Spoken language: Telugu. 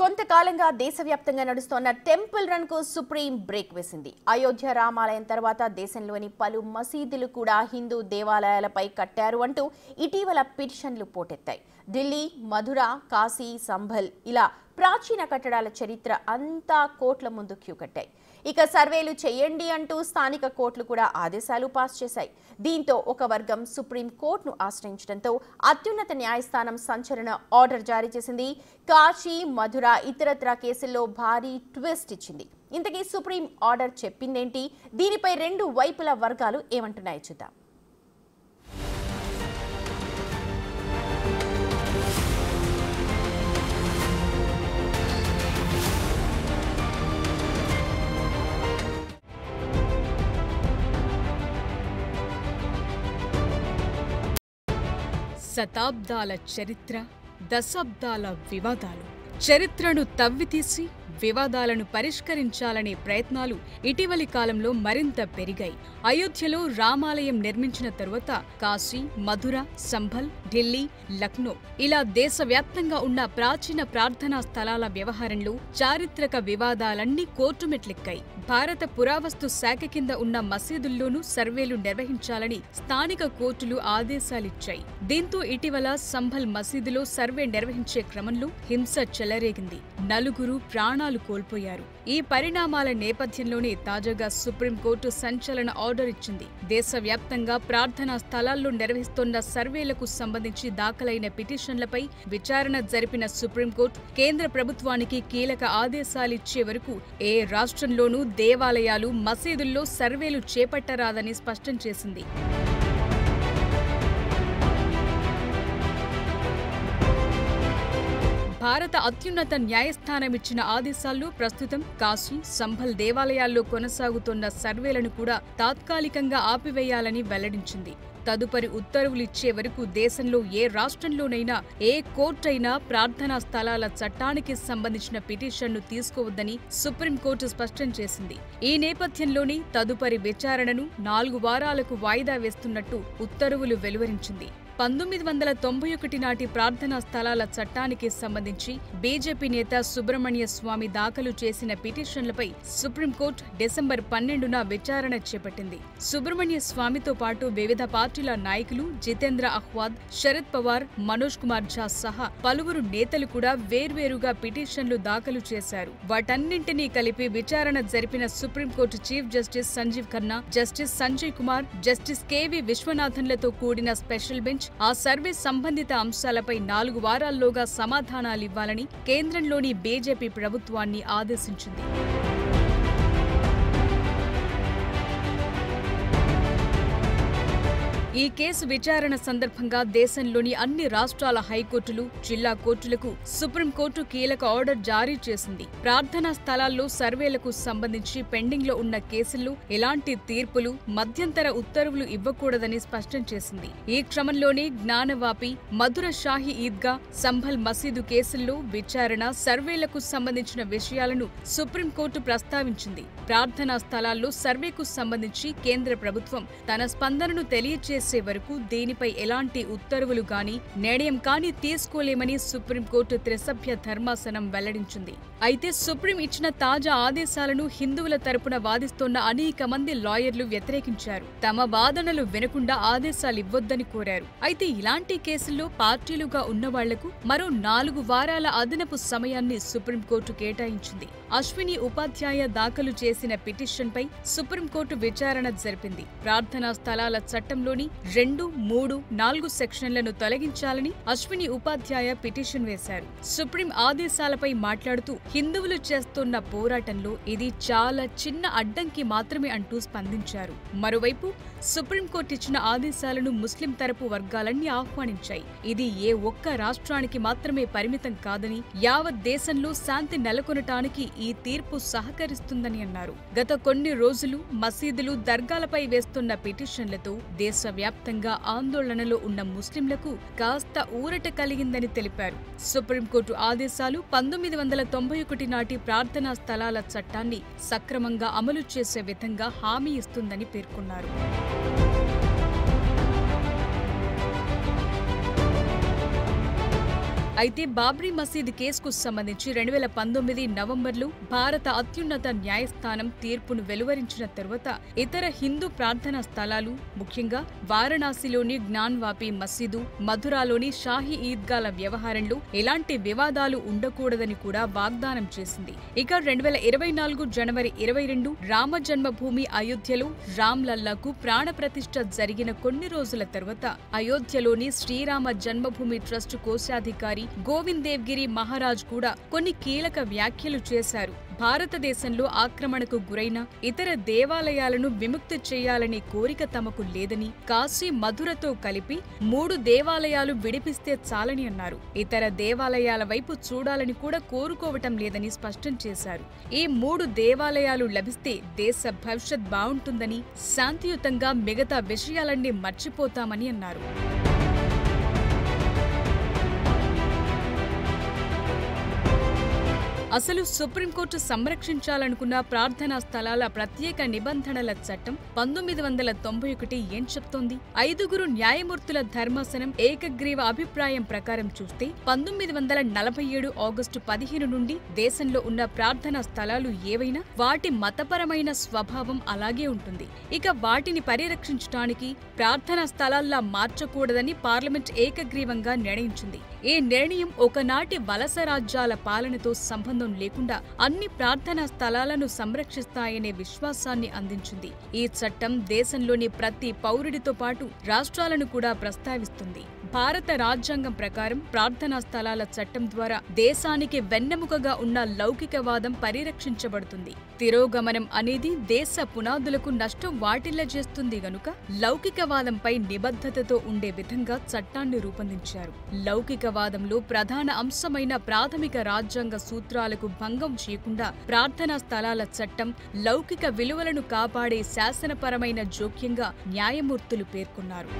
కొంతకాలంగా దేశవ్యాప్తంగా నడుస్తున్న టెంపుల్ రన్ కు సుప్రీం బ్రేక్ వేసింది. అయోధ్య రామాలయం తర్వాత దేశంలోని పలు మసీదులు కూడా హిందూ దేవాలయాలపై కట్టారు అంటూ ఇటీవల పిటిషన్లు పోటెత్తాయి. ఢిల్లీ, మధుర, కాశీ, సంభల్ ఇలా ప్రాచీన కట్టడాల చరిత్ర అంతా కోర్టుల ముందు క్యూ కట్టాయి. ఇక సర్వేలు చేయండి అంటూ స్థానిక కోర్టులు కూడా ఆదేశాలు పాస్ చేశాయి. దీంతో ఒక వర్గం సుప్రీం కోర్టును ఆశ్రయించడంతో అత్యున్నత న్యాయస్థానం సంచలన ఆర్డర్ జారీ చేసింది. కాశీ, మధుర, ఇతరత్రా కేసుల్లో భారీ ట్విస్ట్ ఇచ్చింది. ఇంతకీ సుప్రీం ఆర్డర్ చెప్పిందేంటి? దీనిపై రెండు వైపుల వర్గాలు ఏమంటున్నాయో చూద్దాం. శతాబ్దాల చరిత్ర, దశాబ్దాల వివాదాలు. చరిత్రను తవ్వితీసి వివాదాలను పరిష్కరించాలనే ప్రయత్నాలు ఇటీవలి కాలంలో మరింత పెరిగాయి. అయోధ్యలో రామాలయం నిర్మించిన తరువాత కాశీ, మధుర, సంభల్, ఢిల్లీ, లక్నో ఇలా దేశవ్యాప్తంగా ఉన్న ప్రాచీన ప్రార్థనా స్థలాల వ్యవహారంలో చారిత్రక వివాదాలన్నీ కోర్టు మెట్లెక్కాయి. భారత పురావస్తు శాఖ కింద ఉన్న మసీదుల్లోనూ సర్వేలు నిర్వహించాలని స్థానిక కోర్టులు ఆదేశాలిచ్చాయి. దీంతో ఇటీవల సంభల్ మసీదులో సర్వే నిర్వహించే క్రమంలో హింస చెలరేగింది. నలుగురు ప్రాణాలు కోల్పోయారు. ఈ పరిణామాల నేపథ్యంలోనే తాజాగా సుప్రీంకోర్టు సంచలన ఆర్డర్ ఇచ్చింది. దేశవ్యాప్తంగా ప్రార్థనా స్థలాల్లో నిర్వహిస్తున్న సర్వేలకు సంబంధించి దాఖలైన పిటిషన్లపై విచారణ జరిపిన సుప్రీంకోర్టు కేంద్ర ప్రభుత్వానికి కీలక ఆదేశాలిచ్చే వరకు ఏ రాష్ట్రంలోనూ దేవాలయాలు, మసీదుల్లో సర్వేలు చేపట్టరాదని స్పష్టం చేసింది. భారత అత్యున్నత న్యాయస్థానమిచ్చిన ఆదేశాల్లో ప్రస్తుతం కాశీ, సంభల్ దేవాలయాల్లో కొనసాగుతున్న సర్వేలను కూడా తాత్కాలికంగా ఆపివేయాలని వెల్లడించింది. తదుపరి ఉత్తర్వులిచ్చే వరకు దేశంలో ఏ రాష్ట్రంలోనైనా ఏ కోర్టైనా ప్రార్థనా స్థలాల చట్టానికి సంబంధించిన పిటిషన్ను తీసుకోవద్దని సుప్రీంకోర్టు స్పష్టం చేసింది. ఈ నేపథ్యంలోనే తదుపరి విచారణను 4 వారాలకు వాయిదా వేస్తున్నట్టు ఉత్తర్వులు వెలువరించింది. 1991 నాటి ప్రార్థనా స్థలాల చట్టానికి సంబంధించి బీజేపీ నేత సుబ్రహ్మణ్య స్వామి దాఖలు చేసిన పిటిషన్లపై సుప్రీంకోర్టు డిసెంబర్ 12న విచారణ చేపట్టింది. సుబ్రహ్మణ్య స్వామితో పాటు వివిధ పార్టీల నాయకులు జితేంద్ర అహ్వాద్, శరద్ పవార్, మనోజ్ కుమార్ ఝా సహా పలువురు నేతలు కూడా వేర్వేరుగా పిటిషన్లు దాఖలు చేశారు. వాటన్నింటినీ కలిపి విచారణ జరిపిన supreme court chief justice Sanjiv Khanna, justice Sanjay Kumar, justice K V విశ్వనాథన్లతో కూడిన స్పెషల్ బెంచ్ ఆ సర్వే సంబంధిత అంశాలపై 4 వారాల్లోగా సమాధానాలివ్వాలని కేంద్రంలోని బీజేపీ ప్రభుత్వాన్ని ఆదేశించింది. ఈ కేసు విచారణ సందర్భంగా దేశంలోని అన్ని రాష్ట్రాల హైకోర్టులు, జిల్లా కోర్టులకు సుప్రీంకోర్టు కీలక ఆర్డర్ జారీ చేసింది. ప్రార్థనా స్థలాల్లో సర్వేలకు సంబంధించి పెండింగ్లో ఉన్న కేసుల్లో ఎలాంటి తీర్పులు, మధ్యంతర ఉత్తర్వులు ఇవ్వకూడదని స్పష్టం చేసింది. ఈ క్రమంలోనే జ్ఞానవాపి, మధుర షాహీ ఈద్గా, సంభల్ మసీదు కేసుల్లో విచారణ, సర్వేలకు సంబంధించిన విషయాలను సుప్రీంకోర్టు ప్రస్తావించింది. ప్రార్థనా స్థలాల్లో సర్వేకు సంబంధించి కేంద్ర ప్రభుత్వం తన స్పందనను తెలియజేసే వరకు దీనిపై ఎలాంటి ఉత్తర్వులు గాని, నిర్ణయం కానీ తీసుకోలేమని సుప్రీంకోర్టు త్రిసభ్య ధర్మాసనం వెల్లడించింది. అయితే సుప్రీం ఇచ్చిన తాజా ఆదేశాలను హిందువుల తరపున వాదిస్తోన్న అనేక మంది లాయర్లు వ్యతిరేకించారు. తమ వాదనలు వినకుండా ఆదేశాలివ్వొద్దని కోరారు. అయితే ఇలాంటి కేసుల్లో పార్టీలుగా ఉన్నవాళ్లకు మరో 4 వారాల అదనపు సమయాన్ని సుప్రీంకోర్టు కేటాయించింది. అశ్విని ఉపాధ్యాయ దాఖలు చేసిన పిటిషన్పై సుప్రీంకోర్టు విచారణ జరిపింది. ప్రార్థనా స్థలాల చట్టంలోని 2, 3, 4 సెక్షన్లను తొలగించాలని అశ్విని ఉపాధ్యాయ పిటిషన్ వేశారు. సుప్రీం ఆదేశాలపై మాట్లాడుతూ హిందువులు చేస్తున్న పోరాటంలో ఇది చాలా చిన్న అడ్డంకి మాత్రమే అంటూ స్పందించారు. మరోవైపు సుప్రీంకోర్టు ఇచ్చిన ఆదేశాలను ముస్లిం తరపు వర్గాలన్నీ ఆహ్వానించాయి. ఇది ఏ ఒక్క రాష్ట్రానికి మాత్రమే పరిమితం కాదని, యావత్ దేశంలో శాంతి నెలకొనటానికి ఈ తీర్పు సహకరిస్తుందని అన్నారు. గత కొన్ని రోజులు మసీదులు, దర్గాలపై వేస్తున్న పిటిషన్లతో దేశవ్యాప్తంగా ఆందోళనలో ఉన్న ముస్లింలకు కాస్త ఊరట కలిగిందని తెలిపారు. సుప్రీంకోర్టు ఆదేశాలు 1991 నాటి ప్రార్థనా స్థలాల చట్టాన్ని సక్రమంగా అమలు చేసే విధంగా హామీ ఇస్తుందని పేర్కొన్నారు. అయితే బాబ్రీ మసీద్ కేసుకు సంబంధించి 2019 నవంబర్లో భారత అత్యున్నత న్యాయస్థానం తీర్పును వెలువరించిన తరువాత ఇతర హిందూ ప్రార్థనా స్థలాలు, ముఖ్యంగా వారణాసిలోని జ్ఞాన్వాపి మసీదు, మథురాలోని షాహీ ఈద్గాల వ్యవహారంలో ఎలాంటి వివాదాలు ఉండకూడదని కూడా వాగ్దానం చేసింది. ఇక 2024 జనవరి 22 రామ జన్మభూమి అయోధ్యలో రామ్లల్లాకు ప్రాణప్రతిష్ఠ జరిగిన కొన్ని రోజుల తర్వాత అయోధ్యలోని శ్రీరామ జన్మభూమి ట్రస్ట్ కోశాధికారి గోవింద్ దేవ్గిరి మహారాజ్ కూడా కొన్ని కీలక వ్యాఖ్యలు చేశారు. భారతదేశంలో ఆక్రమణకు గురైన ఇతర దేవాలయాలను విముక్తి చేయాలనే కోరిక తమకు లేదని, కాశీ మధురతో కలిపి 3 దేవాలయాలు విడిపిస్తే చాలని అన్నారు. ఇతర దేవాలయాల వైపు చూడాలని కూడా కోరుకోవటం లేదని స్పష్టం చేశారు. ఈ 3 దేవాలయాలు లభిస్తే దేశ భవిష్యత్ బావుంటుందని, శాంతియుతంగా మిగతా విషయాలన్నీ మర్చిపోతామని అన్నారు. అసలు సుప్రీంకోర్టు సంరక్షించాలనుకున్న ప్రార్థనా స్థలాల ప్రత్యేక నిబంధనల చట్టం 1991 ఏం చెప్తోంది? 5 న్యాయమూర్తుల ధర్మాసనం ఏకగ్రీవ అభిప్రాయం ప్రకారం చూస్తే 1947 ఆగస్టు 15 నుండి దేశంలో ఉన్న ప్రార్థనా స్థలాలు ఏవైనా వాటి మతపరమైన స్వభావం అలాగే ఉంటుంది. ఇక వాటిని పరిరక్షించడానికి ప్రార్థనా స్థలాల్లా మార్చకూడదని పార్లమెంట్ ఏకగ్రీవంగా నిర్ణయించింది. ఈ నిర్ణయం ఒకనాటి వలస రాజ్యాల పాలనతో సంబంధం లేకుండా అన్ని ప్రార్థనా స్థలాలను సంరక్షిస్తాయనే విశ్వాసాన్ని అందించింది. ఈ చట్టం దేశంలోని ప్రతి పౌరుడితో పాటు రాష్ట్రాలను కూడా ప్రస్తావిస్తుంది. భారత రాజ్యాంగం ప్రకారం ప్రార్థనా స్థలాల చట్టం ద్వారా దేశానికి వెన్నెముకగా ఉన్న లౌకికవాదం పరిరక్షించబడుతుంది. తిరోగమనం అనేది దేశ పునాదులకు నష్టం వాటిల్లజేస్తుంది గనుక లౌకికవాదంపై నిబద్ధతతో ఉండే విధంగా చట్టాన్ని రూపొందించారు. లౌకికవాదంలో ప్రధాన అంశమైన ప్రాథమిక రాజ్యాంగ సూత్రాలకు భంగం చేయకుండా ప్రార్థనా స్థలాల చట్టం లౌకిక విలువలను కాపాడే శాసనపరమైన జోక్యంగా న్యాయమూర్తులు పేర్కొన్నారు.